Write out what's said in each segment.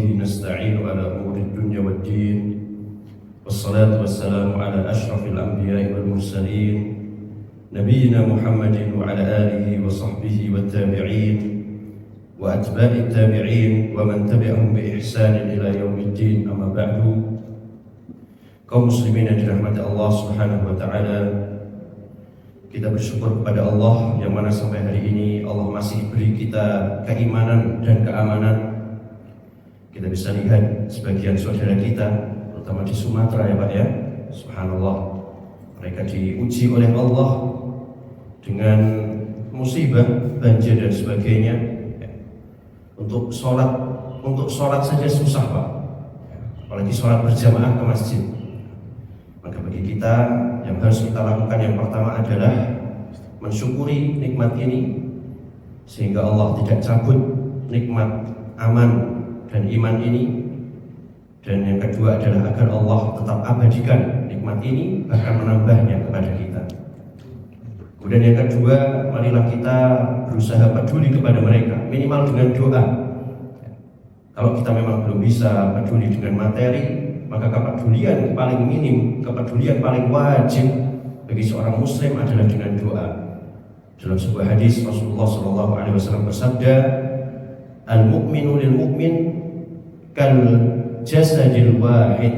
وبه نستعين على أمور الدنيا والدين والصلاة والسلام على أشرف الأنبياء والمرسلين نبينا محمد وعلى آله وصحبه والتابعين وأتباع التابعين ومن تبعهم بإحسان إلى يوم الدين. أما بعد, kaum muslimin yang dirahmati Allah Subhanahu wa taala, kita bersyukur kepada Allah yang mana sampai hari ini Allah masih beri kita keimanan dan keamanan. Kita bisa lihat sebagian saudara kita, terutama di Sumatera ya Pak ya, subhanallah, mereka diuji oleh Allah dengan musibah, banjir dan sebagainya. Untuk sholat saja susah Pak, apalagi sholat berjamaah ke masjid. Maka bagi kita yang harus kita lakukan yang pertama adalah mensyukuri nikmat ini, sehingga Allah tidak cabut nikmat aman dan iman ini. Dan yang kedua adalah agar Allah tetap abadikan nikmat ini, bahkan menambahnya kepada kita. Kemudian yang kedua, marilah kita berusaha peduli kepada mereka, minimal dengan doa. Kalau kita memang belum bisa peduli dengan materi, maka kepedulian paling minim, kepedulian paling wajib bagi seorang muslim adalah dengan doa. Dalam sebuah hadis Rasulullah SAW bersabda, "Al-mu'minu lil-mu'min kal jasadil wahid."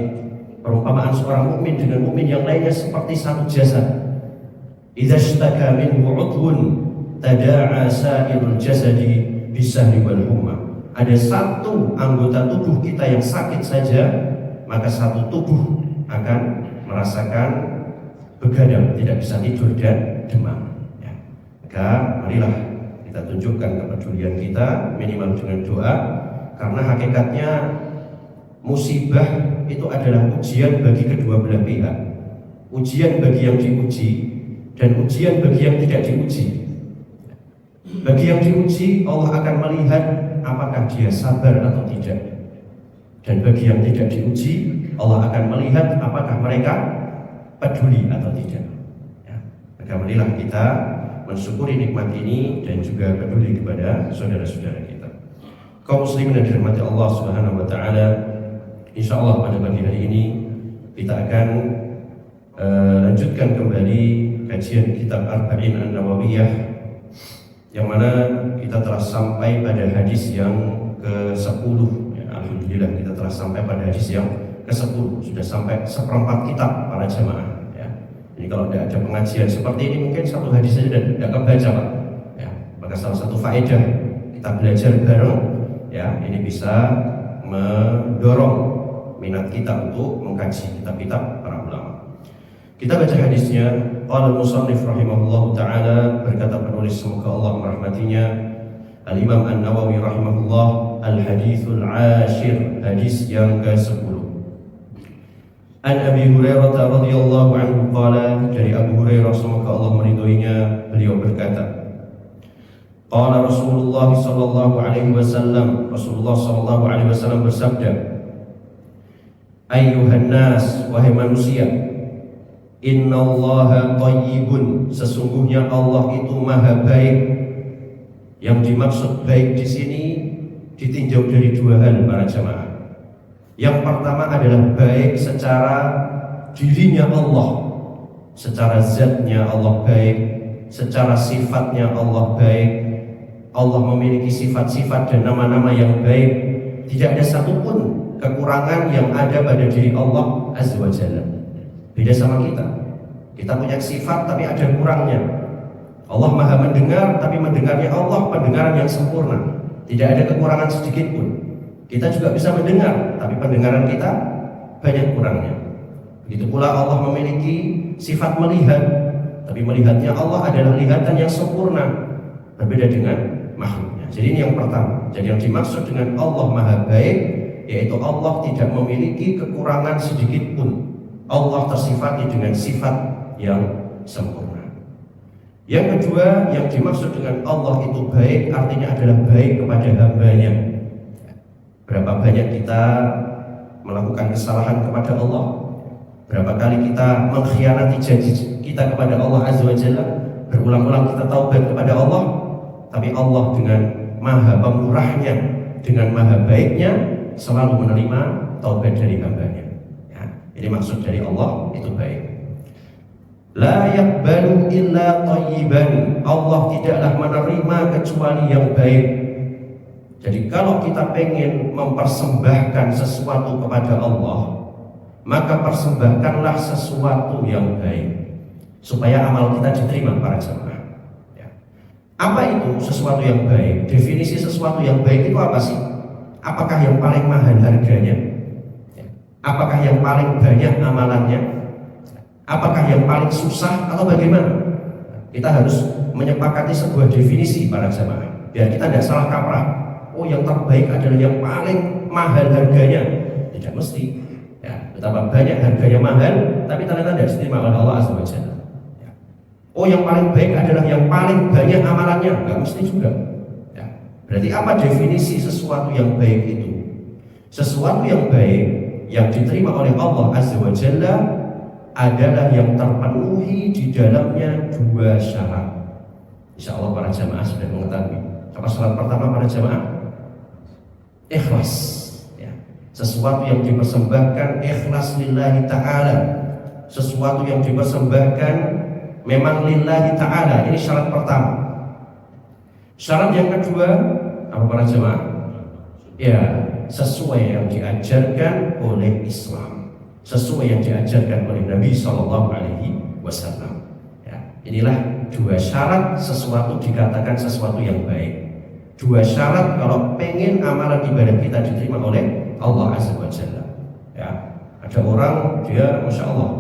Perumpamaan seorang mukmin dengan mukmin yang lainnya seperti satu jasad. "Idza ishtaka minhu 'udwun tada'a sa'irul jasadi bisahri wal humma." Ada satu anggota tubuh kita yang sakit saja, maka satu tubuh akan merasakan begadang, tidak bisa tidur dan demam. Ya. Maka marilah kita tunjukkan kepedulian kita minimal dengan doa, karena hakikatnya musibah itu adalah ujian bagi kedua belah pihak. Ujian bagi yang diuji dan ujian bagi yang tidak diuji. Bagi yang diuji, Allah akan melihat apakah dia sabar atau tidak. Dan bagi yang tidak diuji, Allah akan melihat apakah mereka peduli atau tidak. Ya. Maka marilah kita mensyukuri nikmat ini dan juga peduli kepada saudara-saudara kita. Kaum muslimin yang dirahmati Allah Subhanahu wa taala, insyaallah pada pagi hari ini kita akan lanjutkan kembali kajian kitab Arba'in An-Nawawiyah, yang mana kita telah sampai pada hadis yang ke-10. Ya, alhamdulillah kita telah sampai pada hadis yang ke-10. Sudah sampai seperempat kitab para jamaah. Ya. Jadi kalau tidak ada pengajian seperti ini, mungkin satu hadis saja tidak kebaca Pak. Ya. Maka salah satu faedah kita belajar bareng, ya, ini bisa mendorong minat kita untuk mengkaji kitab-kitab para ulama. Kita baca hadisnya. Qala al-musannif rahimahullahu ta'ala, berkata penulis semoga Allah merahmatinya, Al-Imam An-Nawawi rahimahullah, al-hadithul ashir, hadis yang ke-10. An Abi Hurairah radhiyallahu anhu qala, dari Abu Hurairah semoga Allah meridhoinya, beliau berkata, qala Rasulullah sallallahu alaihi wasallam, Rasulullah sallallahu alaihi wasallam bersabda, ayyuhan nas, wahai manusia, innallaha thayyibun, sesungguhnya Allah itu maha baik. Yang dimaksud baik di sini ditinjau dari dua hal para jamaah. Yang pertama adalah baik secara dirinya Allah, secara zatnya Allah baik, secara sifatnya Allah baik. Allah memiliki sifat-sifat dan nama-nama yang baik. Tidak ada satupun kekurangan yang ada pada diri Allah Azza wa Jalla. Beda sama kita. Kita punya sifat tapi ada kurangnya. Allah maha mendengar, tapi mendengarnya Allah pendengaran yang sempurna. Tidak ada kekurangan sedikit pun. Kita juga bisa mendengar, tapi pendengaran kita banyak kurangnya. Begitu pula Allah memiliki sifat melihat, tapi melihatnya Allah adalah lihatan yang sempurna, berbeda dengan makhluknya. Jadi ini yang pertama. Jadi yang dimaksud dengan Allah maha baik, yaitu Allah tidak memiliki kekurangan sedikit pun. Allah tersifati dengan sifat yang sempurna. Yang kedua, yang dimaksud dengan Allah itu baik, artinya adalah baik kepada hambanya. Berapa banyak kita melakukan kesalahan kepada Allah? Berapa kali kita mengkhianati janji kita kepada Allah Azza wa Jalla? Berulang-ulang kita taubat kepada Allah, tapi Allah dengan maha pemurahnya, dengan maha baiknya, selalu menerima taubat dari hambanya. Ya, ini maksud dari Allah itu baik. La yaqbalu illa thayyiban. Allah tidaklah menerima kecuali yang baik. Jadi kalau kita pengen mempersembahkan sesuatu kepada Allah, maka persembahkanlah sesuatu yang baik supaya amal kita diterima para jemaah. Ya. Apa itu sesuatu yang baik? Definisi sesuatu yang baik itu apa sih? Apakah yang paling mahal harganya? Ya. Apakah yang paling banyak amalannya? Apakah yang paling susah atau bagaimana? Kita harus menyepakati sebuah definisi para jemaah biar kita tidak salah kaprah. Oh, yang terbaik adalah yang paling mahal harganya. Tidak mesti. Ya, betapa banyak harganya mahal, tapi ternyata tidak diterima oleh Allah Azza wa Jalla. Ya. Oh, yang paling baik adalah yang paling banyak amalannya. Enggak mesti juga. Ya. Berarti apa definisi sesuatu yang baik itu? Sesuatu yang baik yang diterima oleh Allah Azza wa Jalla adalah yang terpenuhi di dalamnya dua syarat. Insya Allah para jamaah sudah mengetahui. Apa syarat pertama para jamaah? Ikhlas. Ya. Sesuatu yang dipersembahkan ikhlas lillahi ta'ala. Sesuatu yang dipersembahkan memang lillahi ta'ala. Ini syarat pertama. Syarat yang kedua, apa para jemaah? Ya, sesuai yang diajarkan oleh Islam, sesuai yang diajarkan oleh Nabi SAW. Ya, inilah dua syarat sesuatu dikatakan sesuatu yang baik. Dua syarat kalau pengen amalan ibadah kita diterima oleh Allah Azza wa Jalla. Ya, ada orang dia Masya Allah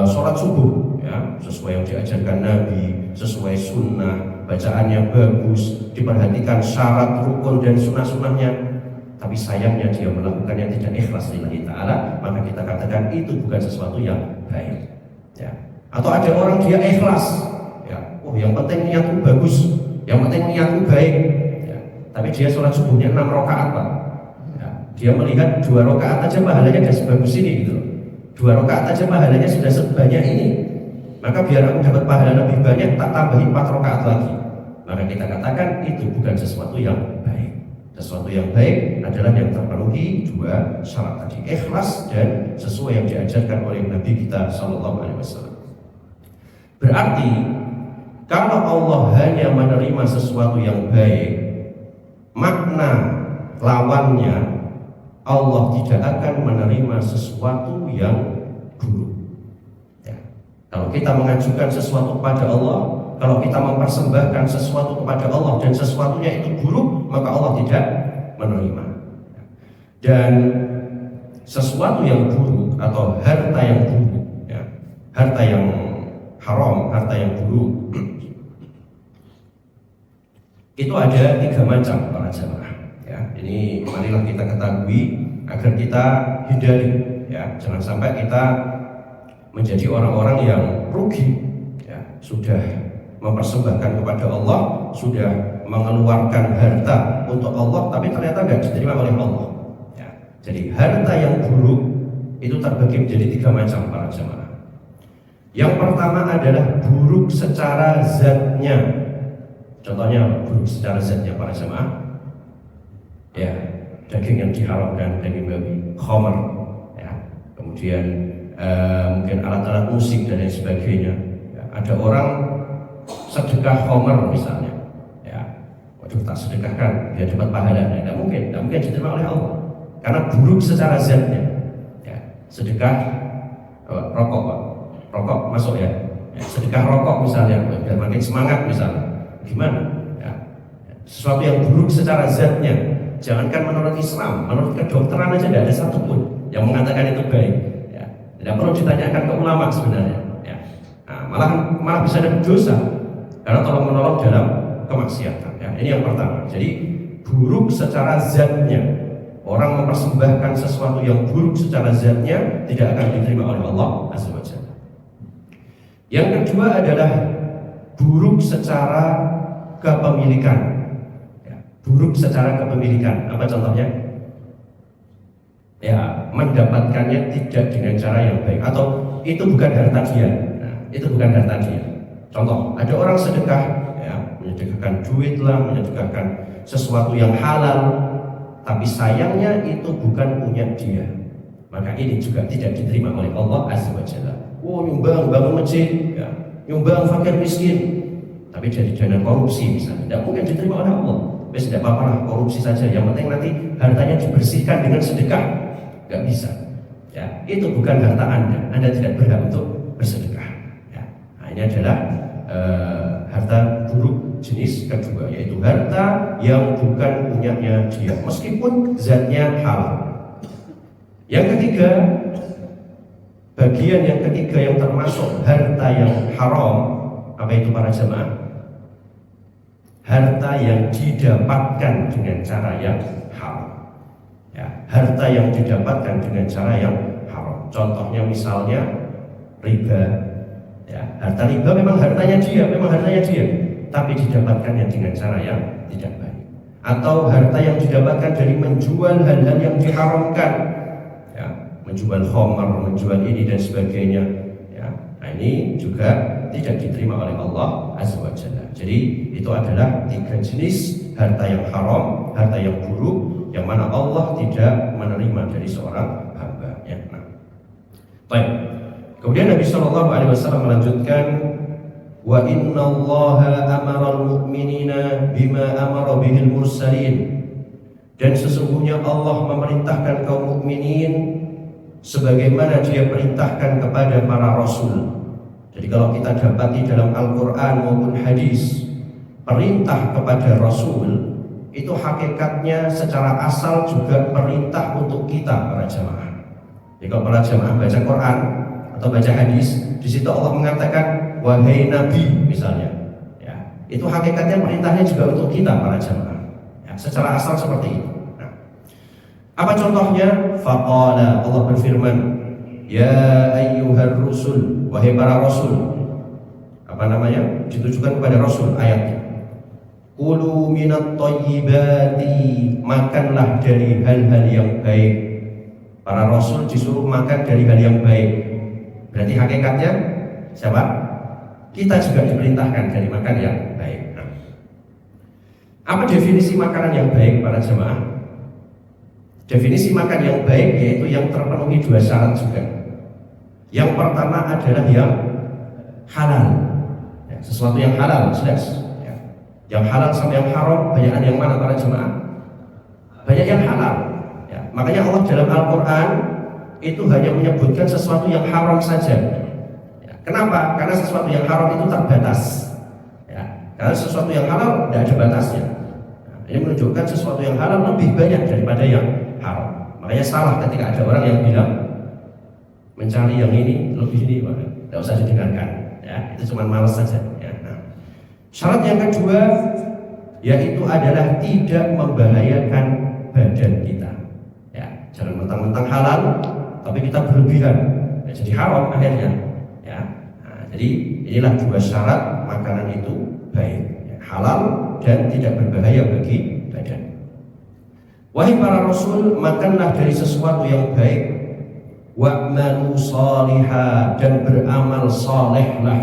sholat subuh ya, sesuai yang diajarkan Nabi, sesuai sunnah, bacaannya bagus, diperhatikan syarat, rukun dan sunnah-sunnahnya, tapi sayangnya dia melakukannya tidak ikhlas lillahi ta'ala, maka kita katakan itu bukan sesuatu yang baik ya. Atau ada orang dia ikhlas ya, oh yang penting niatku bagus, yang penting niatku baik ya, tapi dia sholat subuhnya 6 rakaat Pak ya, dia melihat 2 rakaat aja pahalanya sudah sebagus ini gitu, 2 rakaat aja pahalanya sudah sebanyak ini, maka biar aku dapat pahala lebih banyak tak tambahin 4 rakaat lagi, maka kita katakan itu bukan sesuatu yang baik. Sesuatu yang baik adalah yang terpenuhi dua syarat tadi, ikhlas dan sesuai yang diajarkan oleh Nabi kita Sallallahu Alaihi Wasallam. Berarti kalau Allah hanya menerima sesuatu yang baik, makna lawannya Allah tidak akan menerima sesuatu yang buruk. Ya. Kalau kita mengajukan sesuatu kepada Allah, kalau kita mempersembahkan sesuatu kepada Allah dan sesuatunya itu buruk, maka Allah tidak menerima. Dan sesuatu yang buruk atau harta yang buruk, ya, harta yang haram, harta yang buruk, itu ada 3 macam para jamaah. Ya, ini marilah kita ketahui agar kita hindari. Ya, jangan sampai kita menjadi orang-orang yang rugi. Ya, sudah mempersembahkan kepada Allah, sudah mengeluarkan harta untuk Allah, tapi ternyata tidak diterima oleh Allah. Ya. Jadi harta yang buruk itu terbagi menjadi 3 macam para jemaah. Yang pertama adalah buruk secara zatnya. Contohnya buruk secara zatnya para jemaah. Ya, daging yang diharamkan, daging babi, khamr, ya. Kemudian mungkin alat-alat musik dan lain sebagainya. Ya. Ada orang sedekah khamr misalnya, ya, waduh tak sedekahkan biar dapat pahala, tidak mungkin diterima oleh Allah karena buruk secara zatnya. Ya, sedekah rokok Pak, rokok masuk ya, sedekah rokok misalnya biar makin semangat misalnya, gimana? Ya, sesuatu yang buruk secara zatnya, jangankan menurut Islam, menurut kedokteran aja tidak ada satupun yang mengatakan itu baik. Ya, tidak perlu ditanyakan ke ulama sebenarnya. Ya, nah, malah bisa ada dosa karena tolong menolong dalam kemaksiatan. Ya, ini yang pertama. Jadi buruk secara zatnya, orang mempersembahkan sesuatu yang buruk secara zatnya tidak akan diterima oleh Allah Azza wa Jalla. Yang kedua adalah buruk secara kepemilikan. Ya, buruk secara kepemilikan. Apa contohnya? Ya, mendapatkannya tidak dengan cara yang baik, atau itu bukan harta dia. Nah, itu bukan harta dia. Contoh, ada orang sedekah, ya, menyedekahkan duit lah, menyedekahkan sesuatu yang halal, tapi sayangnya itu bukan punya dia, maka ini juga tidak diterima oleh Allah Azza wa Jalla. Oh, nyumbang bangun masjid, ya, nyumbang fakir miskin, tapi dari dana korupsi misalnya, tidak mungkin diterima oleh Allah. Wes tidak apa-apa lah, korupsi saja, yang penting nanti hartanya dibersihkan dengan sedekah, nggak bisa. Ya, itu bukan harta Anda tidak berhak untuk bersedekah. Ya, nah, ini adalah harta buruk jenis kedua, yaitu harta yang bukan punyanya dia, meskipun zatnya halal. Yang ketiga, bagian yang ketiga yang termasuk harta yang haram, apa itu para jemaah? Harta yang didapatkan dengan cara yang haram. Ya, harta yang didapatkan dengan cara yang haram. Contohnya misalnya riba. Ya, harta riba memang hartanya dia, tapi didapatkannya dengan cara yang tidak baik. Atau harta yang didapatkan dari menjual hal-hal yang diharamkan, ya, menjual khamar, menjual ini dan sebagainya. Ya, nah ini juga tidak diterima oleh Allah Azza wa Jalla. Jadi itu adalah 3 jenis harta yang haram, harta yang buruk, yang mana Allah tidak menerima dari seorang hamba. Ya, nah. Baik. Kemudian Nabi Shallallahu Alaihi Wasallam melanjutkan, wa inna Allaha amara al-mu'minina bima amara bihil mursalin, dan sesungguhnya Allah memerintahkan kaum mukminin sebagaimana Dia perintahkan kepada para rasul. Jadi kalau kita dapati dalam Al-Quran maupun hadis, perintah kepada rasul itu hakikatnya secara asal juga perintah untuk kita para jamaah. Jadi kalau para jamaah baca Quran atau baca hadis, di situ Allah mengatakan wahai Nabi misalnya, ya, itu hakikatnya perintahnya juga untuk kita para jamaah. Ya, secara asal seperti itu. Nah, apa contohnya? Faqala, Allah berfirman, ya ayyuhar rusul, wahai para rasul. Apa namanya? Ditujukan kepada rasul ayatnya. Kulu minat thayyibati, makanlah dari hal-hal yang baik. Para rasul disuruh makan dari hal yang baik. Berarti hakikatnya siapa? Kita juga diperintahkan dari makan yang baik. Nah, apa definisi makanan yang baik para jemaah? Definisi makan yang baik yaitu yang terpenuhi 2 syarat juga. Yang pertama adalah yang halal, ya, sesuatu yang halal, jelas. Ya. Yang halal sama yang haram, banyakan yang mana para jemaah? Banyak yang halal. Ya. Makanya Allah dalam Al-Quran itu hanya menyebutkan sesuatu yang haram saja. Ya. Kenapa? Karena sesuatu yang haram itu terbatas. Ya. Karena sesuatu yang halal tidak ada batasnya. Nah, ini menunjukkan sesuatu yang halal lebih banyak daripada yang haram. Makanya salah ketika ada orang yang bilang mencari yang ini lebih ini, tidak usah didengarkan. Ya, itu cuma malas saja. Ya. Nah, syarat yang kedua yaitu adalah tidak membahayakan badan kita. Ya, jangan mentang-mentang halal tapi kita berlebihan, ya, jadi haram akhirnya. Ya, nah, jadi inilah 2 syarat makanan itu baik, ya, halal dan tidak berbahaya bagi badan. Wahai para rasul, makanlah dari sesuatu yang baik, wa'malu salihah, dan beramal salehlah.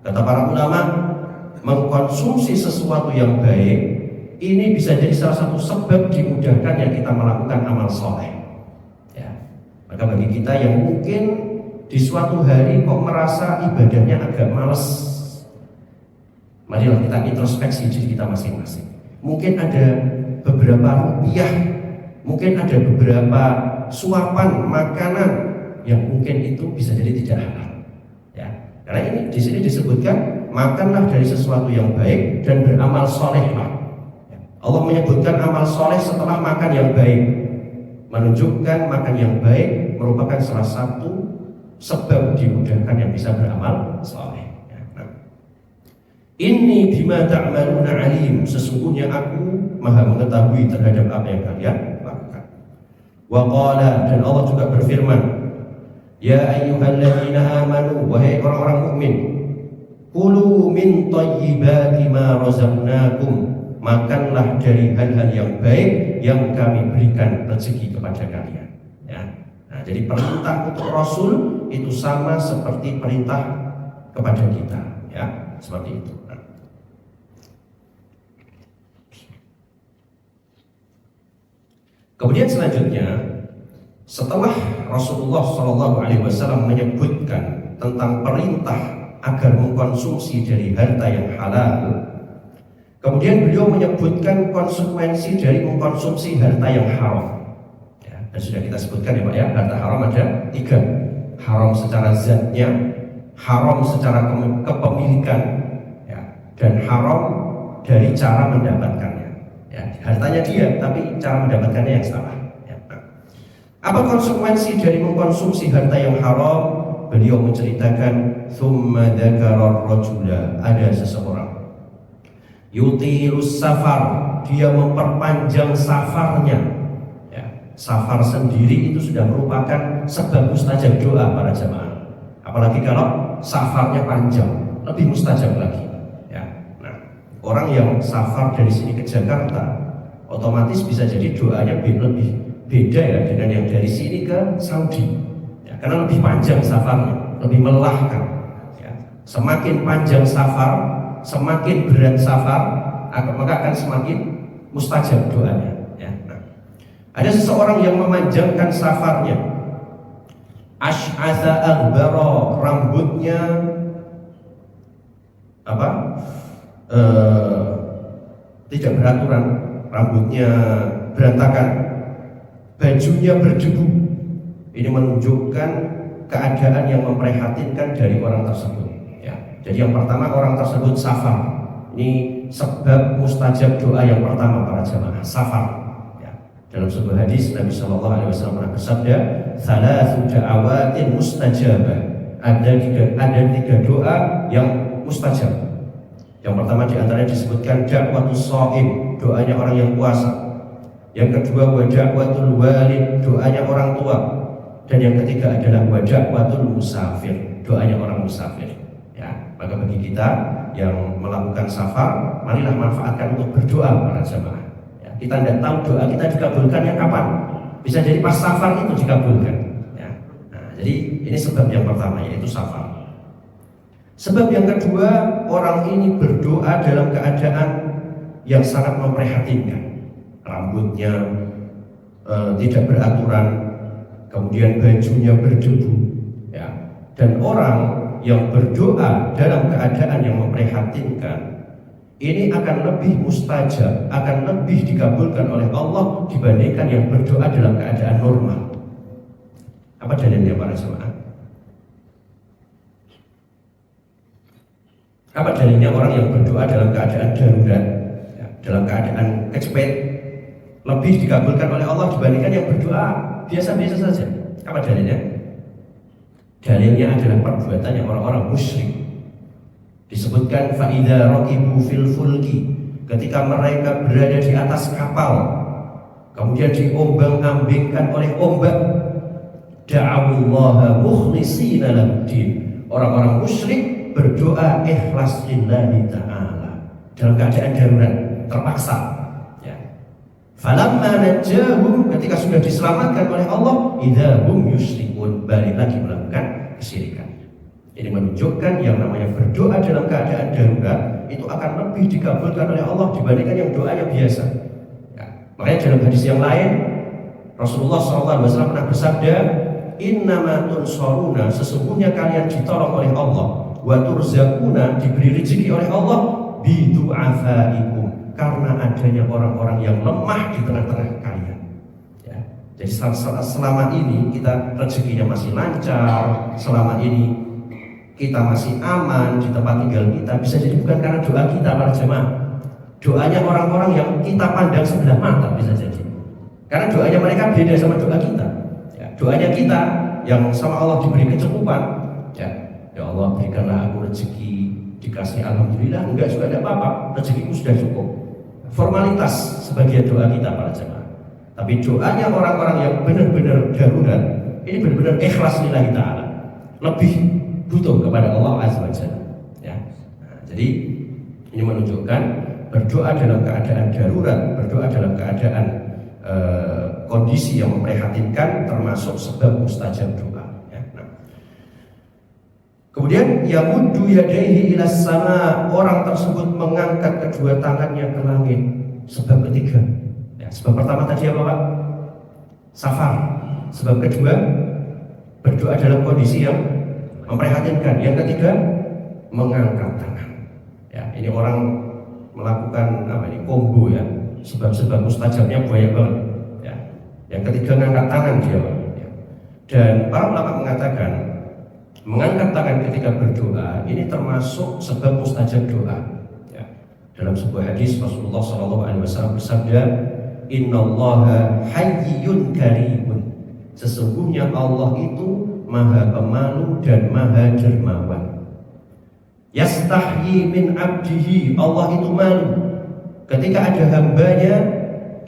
Kata para ulama, mengkonsumsi sesuatu yang baik ini bisa jadi salah satu sebab dimudahkannya kita melakukan amal saleh. Maka bagi kita yang mungkin di suatu hari kok merasa ibadahnya agak males, marilah kita introspeksi diri kita masing-masing. Mungkin ada beberapa rupiah, mungkin ada beberapa suapan makanan yang mungkin itu bisa jadi tidak halal. Ya, karena ini di sini disebutkan makanlah dari sesuatu yang baik dan beramal solehlah. Allah menyebutkan amal soleh setelah makan yang baik, menunjukkan makan yang baik merupakan salah satu sebab dimudahkan yang bisa beramal saleh. Nah, inni bima ta'maluna alim, sesungguhnya aku maha mengetahui terhadap apa yang kalian lakukan. Wa qala, dan Allah juga berfirman, ya ayyuhalladzina amanu, wahai orang-orang mukmin, kulu min thayyibati ma razaqnakum, makanlah dari hal-hal yang baik yang kami berikan rezeki kepada kalian. Ya. Nah, jadi perintah untuk Rasul itu sama seperti perintah kepada kita, ya, seperti itu. Nah. Kemudian selanjutnya, setelah Rasulullah SAW menyebutkan tentang perintah agar mengkonsumsi dari harta yang halal, kemudian beliau menyebutkan konsekuensi dari mengkonsumsi harta yang haram. Ya, dan sudah kita sebutkan ya Pak ya, harta haram ada 3. Haram secara zatnya, haram secara kepemilikan, ya, dan haram dari cara mendapatkannya. Ya, hartanya dia, tapi cara mendapatkannya yang salah. Ya. Apa konsekuensi dari mengkonsumsi harta yang haram? Beliau menceritakan, "Tsumma dzakara rajula", ada seseorang, yutilus safar, dia memperpanjang safarnya. Ya, safar sendiri itu sudah merupakan sebab mustajab doa para jamaah. Apalagi kalau safarnya panjang, lebih mustajab lagi. Ya, nah, orang yang safar dari sini ke Jakarta, otomatis bisa jadi doanya lebih beda ya dengan yang dari sini ke Saudi. Ya, karena lebih panjang safarnya, lebih melelahkan. Ya, semakin panjang safar, semakin berat safar, maka akan semakin mustajab doanya. Ya, nah, ada seseorang yang memanjangkan safarnya, ash'atha aghbara, rambutnya tidak beraturan, rambutnya berantakan, bajunya berdebu. Ini menunjukkan keadaan yang memprihatinkan dari orang tersebut. Ya, jadi yang pertama, orang tersebut safar. Ini sebab mustajab doa yang pertama para jamaah, safar. Ya, dalam sebuah hadis Nabi Shallallahu Alaihi Wasallam pernah bersabda, "Thalathu da'awatin mustajabah." Ada 3 doa yang mustajab. Yang pertama diantaranya disebutkan da'watus shaim, doanya orang yang puasa. Yang kedua wa da'watul walid, doanya orang tua. Dan yang ketiga adalah wa da'watul musafir, doanya orang musafir. Ya, maka bagi kita yang melakukan safar, marilah manfaatkan untuk berdoa para jamaah. Ya, kita tidak tahu doa kita dikabulkannya kapan. Bisa jadi pas safar itu dikabulkan. Ya, nah, jadi ini sebab yang pertama, yaitu safar. Sebab yang kedua, orang ini berdoa dalam keadaan yang sangat memprihatinkan. Rambutnya tidak beraturan, kemudian bajunya berdebu. Ya, dan orang yang berdoa dalam keadaan yang memprihatinkan ini akan lebih mustajab, akan lebih dikabulkan oleh Allah dibandingkan yang berdoa dalam keadaan normal. Apa dalilnya para jemaah? Apa dalilnya orang yang berdoa dalam keadaan darurat, ya, dalam keadaan kecepet, lebih dikabulkan oleh Allah dibandingkan yang berdoa biasa-biasa saja? Apa dalilnya? Dalilnya adalah perbuatannya orang-orang musyrik. Disebutkan fa'idha raqibu fil fulki, ketika mereka berada di atas kapal, kemudian diombang-ambingkan oleh ombak, da'awullaha mukhlishina lahuddin, orang-orang musyrik berdoa ikhlas lillahi ta'ala dalam keadaan darurat, terpaksa. Ya. Falamma najjahum, ketika sudah diselamatkan oleh Allah, idza hum yusyrikun, balik lagi melakukan kesyirikan. Ini menunjukkan yang namanya berdoa dalam keadaan darurat itu akan lebih dikabulkan oleh Allah dibandingkan yang doanya biasa. Ya. Makanya dalam hadis yang lain Rasulullah SAW pernah bersabda, innama tunsaruna, sesungguhnya kalian ditolong oleh Allah, wa turzakuna, diberi rezeki oleh Allah, bidu'afaikum, karena adanya orang-orang yang lemah di tengah-tengah kalian. Ya. Jadi selama ini kita rezekinya masih lancar, selama ini kita masih aman di tempat tinggal kita, bisa jadi bukan karena doa kita para jemaah, doanya orang-orang yang kita pandang sebelah mata bisa jadi. Karena doanya mereka beda sama doa kita. Ya, doanya kita yang sama Allah diberi kecukupan, ya Allah berikanlah aku rezeki, dikasih alhamdulillah, enggak juga ada apa-apa, rezekiku sudah cukup. Formalitas sebagian doa kita para jemaah. Tapi doanya orang-orang yang benar-benar darurat, ini benar-benar ikhlas lillahi ta'ala, lebih butuh kepada Allah Azza wa Jalla. Ya. Nah, jadi ini menunjukkan berdoa dalam keadaan darurat, berdoa dalam keadaan kondisi yang memprihatinkan termasuk sebab mustajab doa. Ya. Nah. Kemudian yamuddu yadaihi ilas sama, orang tersebut mengangkat kedua tangannya ke langit. Sebab ketiga. Ya, sebab pertama tadi apa Pak? safar. Sebab kedua, berdoa dalam kondisi yang memprihatinkan. Yang ketiga, mengangkat tangan. Ya, ini orang melakukan combo ya. Sebab-sebab mustajabnya banyak banget. Ya. Yang ketiga, mengangkat tangan dia. Ya. Dan para ulama mengatakan mengangkat tangan ketika berdoa ini termasuk sebab mustajab doa. Ya. Dalam sebuah hadis Rasulullah SAW bersabda, Innallaha hayyun karimun. Sesungguhnya Allah itu maha pemalu dan maha dermawan. Yastahyi min abdihi. Allah itu malu ketika ada hambanya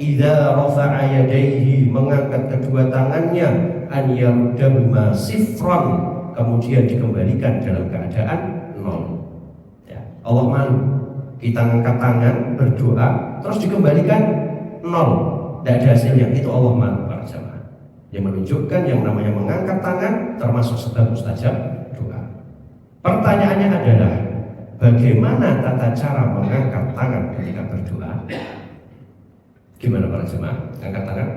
idza rafa'a yadayhi, mengangkat kedua tangannya, an yaruddahuma sifran, kemudian dikembalikan dalam keadaan nol. Ya, Allah malu kita angkat tangan berdoa terus dikembalikan nol, tidak ada hasilnya. Itu Allah malu para jamaah. Yang menunjukkan yang namanya mengangkat tangan termasuk sebab mustajab doa. Pertanyaannya adalah bagaimana tata cara mengangkat tangan ketika berdoa? Gimana para jemaah angkat tangan?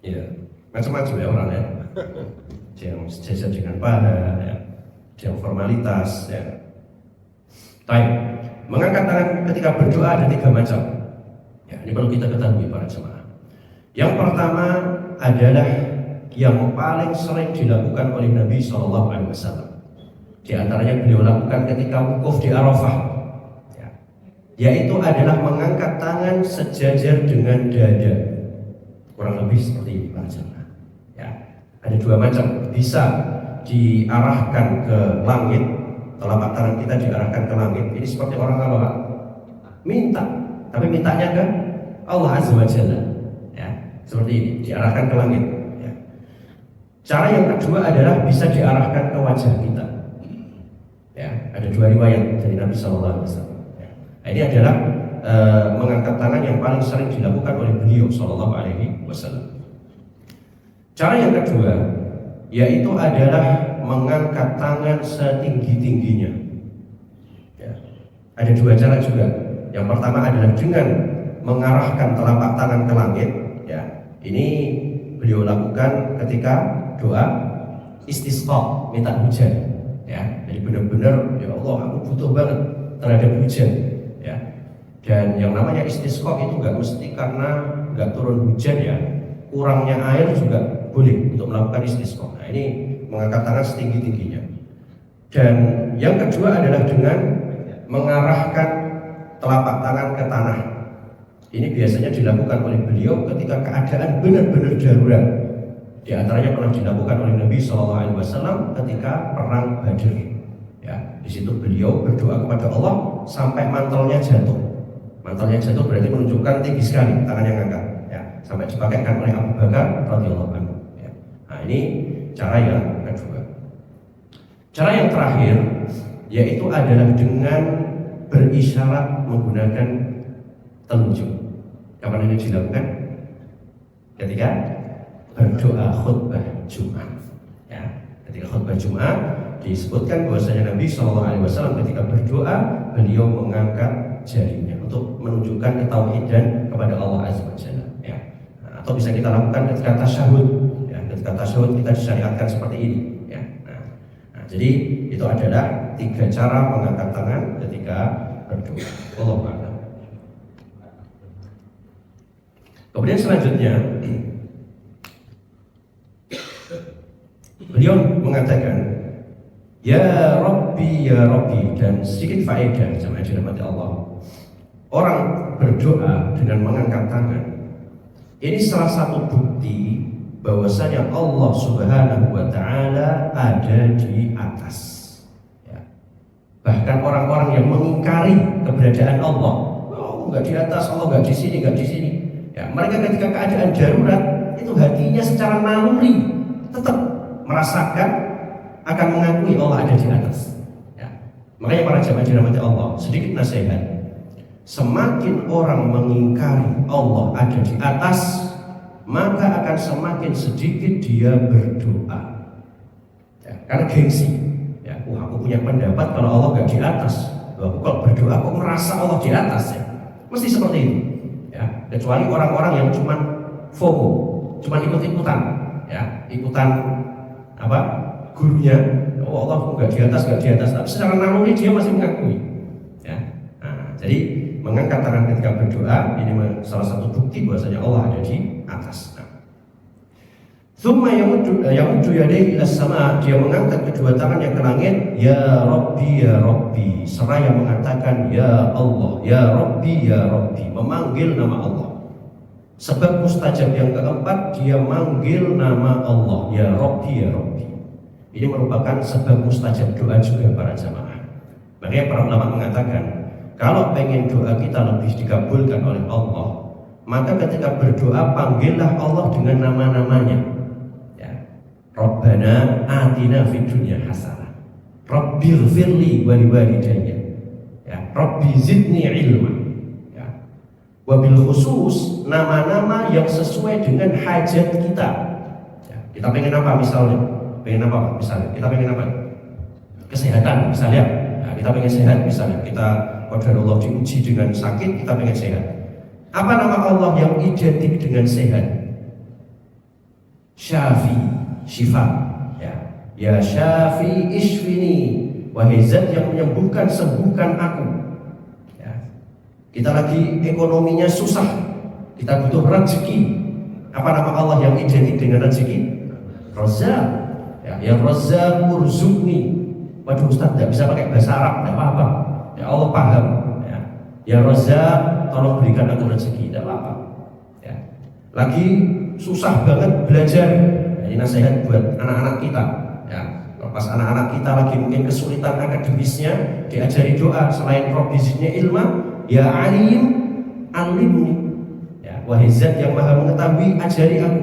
Iya, macam-macam ya orangnya. Yang sejajar dengan paha, ya. Yang formalitas, ya. Baik, mengangkat tangan ketika berdoa ada 3 macam. Ya, ini perlu kita ketahui para jemaah. Yang pertama adalah yang paling sering dilakukan oleh Nabi SAW. Di antaranya beliau lakukan ketika wukuf di Arafah, ya, yaitu adalah mengangkat tangan sejajar dengan dada, kurang lebih seperti ini para jemaah. Ya, ada 2 macam, bisa diarahkan ke langit, telapak tangan kita diarahkan ke langit. Ini seperti orang apa Pak? Minta, tapi mintanya ke Allah Azza wa Jalla, ya, seperti ini, diarahkan ke langit. Ya. Cara yang kedua adalah bisa diarahkan ke wajah kita. Ya, ada 2 riwayat dari Nabi SAW. Ya. Ini adalah mengangkat tangan yang paling sering dilakukan oleh beliau SAW. Cara yang kedua yaitu adalah mengangkat tangan setinggi-tingginya. Ya. Ada 2 cara juga. Yang pertama adalah dengan mengarahkan telapak tangan ke langit. Ya, ini beliau lakukan ketika doa istisqa, minta hujan. Ya, jadi benar-benar ya Allah, aku butuh banget terhadap hujan. Ya, dan yang namanya istisqa itu nggak mesti karena nggak turun hujan ya, kurangnya air juga boleh untuk melakukan istisqa. Nah, ini mengangkat tangan setinggi-tingginya. Dan yang kedua adalah dengan mengarahkan telapak tangan ke tanah. Ini biasanya dilakukan oleh beliau ketika keadaan benar-benar darurat. Di antaranya pernah dilakukan oleh Nabi SAW ketika perang Badr. Ya, di situ beliau berdoa kepada Allah sampai mantelnya jatuh. Mantelnya jatuh berarti menunjukkan tinggi sekali tangan yang angkat. Ya, sampai dipakaikan oleh Abu Bakar radhiyallahu anhu. Ya. Nah, ini cara yang kedua. Cara yang terakhir yaitu adalah dengan berisyarat menggunakan telunjuk. Kapan ini dilakukan? Ketika berdoa khutbah Jumat. Ya, ketika khutbah Jumat disebutkan bahwasanya Nabi SAW ketika berdoa beliau mengangkat jarinya untuk menunjukkan ketauhidan kepada Allah Azza wa Jalla. Ya. Nah, atau bisa kita lakukan ketika tasyahud. Ya, ketika tasyahud kita disyariatkan seperti ini. Ya. Nah, jadi itu adalah 3 cara mengangkat tangan ketika berdoa. Allahu a'lam. Kemudian selanjutnya beliau mengatakan ya Rabbi dan sedikit faedah jemaah dirahmati Allah. Orang berdoa dengan mengangkat tangan ini salah satu bukti bahwasanya Allah Subhanahu wa taala ada di atas. Ya. Bahkan orang-orang yang mengingkari keberadaan Allah, oh enggak di atas, Allah enggak di sini, enggak di sini. Ya, mereka ketika keadaan darurat itu hatinya secara naluri tetap merasakan akan mengakui Allah ada di atas. Ya. Makanya para jamaah dirahmati Allah, sedikit nasihat. Semakin orang mengingkari Allah ada di atas, maka akan semakin sedikit dia berdoa. Ya, karena gengsi. Ya, aku punya pendapat kalau Allah nggak di atas. Aku kalau berdoa aku merasa Allah di atas. Ya. Mesti seperti itu. Ya, kecuali orang-orang yang cuma FOMO, cuma ikut-ikutan, ya, ikutan apa? Gurunya. Oh Allah nggak di atas, tapi secara naluri dia masih mengakui. Ya. Nah, jadi mengangkat tangan ketika berdoa ini salah satu bukti bahwasanya Allah ada di atas. Tsumma yamuddu yadayhi ila sama, dia mengangkat kedua tangannya ke langit, ya Rabbi, seraya mengatakan ya Allah, ya Rabbi, memanggil nama Allah. Sebab mustajab yang keempat, dia manggil nama Allah, ya Rabbi. Ini merupakan sebab mustajab doa juga para jamaah. Makanya para ulama mengatakan, kalau pengen doa kita lebih dikabulkan oleh Allah, maka ketika berdoa panggillah Allah dengan nama-namanya. Rabbana atina fid dunya hasanah, Rabbighfirli wa liwalidayya, ya, Rabbi zidni ilma, ya. Wabil khusus nama-nama yang sesuai dengan hajat kita. Ya, kita pengen apa misalnya? Kita pengen apa? Kesehatan misalnya. Nah, kita pengen sehat misalnya. Kita qadarullah diuji dengan sakit, kita pengen sehat. Apa nama Allah yang identik dengan sehat? Syafi, syifa, ya Syafi ishfini, wahai zat yang menyembuhkan, sembuhkan aku. Ya. Kita lagi ekonominya susah, kita butuh rezeki. Apa nama Allah yang identik dengan rezeki? Razzaq, ya Razzaq urzuqni. Waduh Ustaz, tidak bisa pakai bahasa Arab, tidak apa-apa, ya Allah paham. Ya Razzaq, tolong berikan aku rezeki, tidak apa-apa. Ya. Lagi susah banget belajar. Ini nasihat buat anak-anak kita, ya. Pas anak-anak kita lagi mungkin kesulitan akademisnya, diajari doa selain Rabbi zidni ilma, ya alim alimni, ya wahai zat yang maha mengetahui, ajari aku.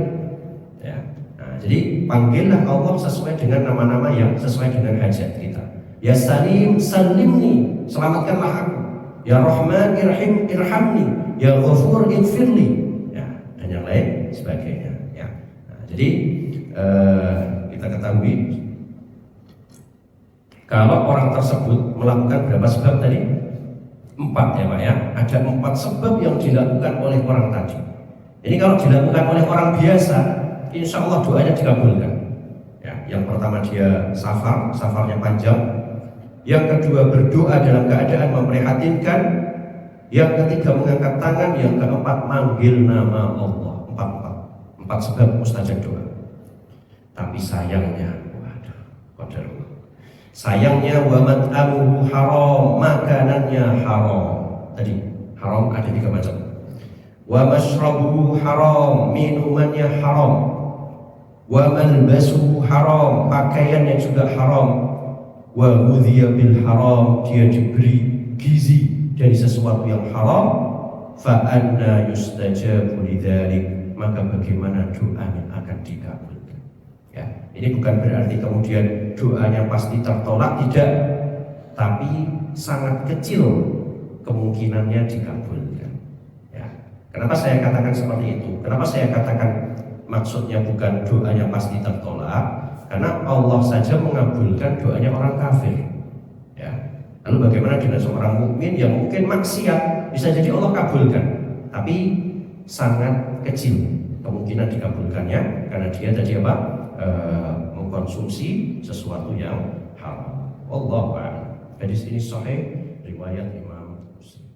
Ya. Nah, jadi panggillah Allah sesuai dengan nama-nama yang sesuai dengan hajat kita. Ya Salim salimni, selamatkanlah aku. Ya Rahman irhamni, ya Ghafur ighfirli, ya, dan yang lain sebagainya. Ya. Nah, jadi kita ketahui kalau orang tersebut melakukan berapa sebab tadi? 4 ya Pak ya. Ada 4 sebab yang dilakukan oleh orang tadi. Ini kalau dilakukan oleh orang biasa, insya Allah doanya dikabulkan. Ya, yang pertama dia safarnya panjang. Yang kedua berdoa dalam keadaan memprihatinkan. Yang ketiga mengangkat tangan. Yang keempat manggil nama Allah. 4 sebab mustajab doa. Tapi sayangnya, sayangnya wa mat'amuhu haram, makanannya haram. Tadi haram ada 3 macam. Wa mashrabuhu haram, minumannya haram. Wa malbasuhu haram, pakaiannya juga haram. Wa ghudhiya bil haram, dia diberi gizi dari sesuatu yang haram. Fa anna yustajabu lidzalik, maka bagaimana doanya akan dikabulkan? Ya, ini bukan berarti kemudian doanya pasti tertolak, tidak, tapi sangat kecil kemungkinannya dikabulkan. Ya. Kenapa saya katakan seperti itu? Kenapa saya katakan maksudnya bukan doanya pasti tertolak? Karena Allah saja mengabulkan doanya orang kafir. Ya. Lalu bagaimana dengan seorang mukmin yang mungkin maksiat, bisa jadi Allah kabulkan, tapi sangat kecil kemungkinan dikabulkannya karena dia tadi apa? Mengkonsumsi sesuatu yang haram. Wallahu a'lam. Hadis ini sahih riwayat Imam Muslim.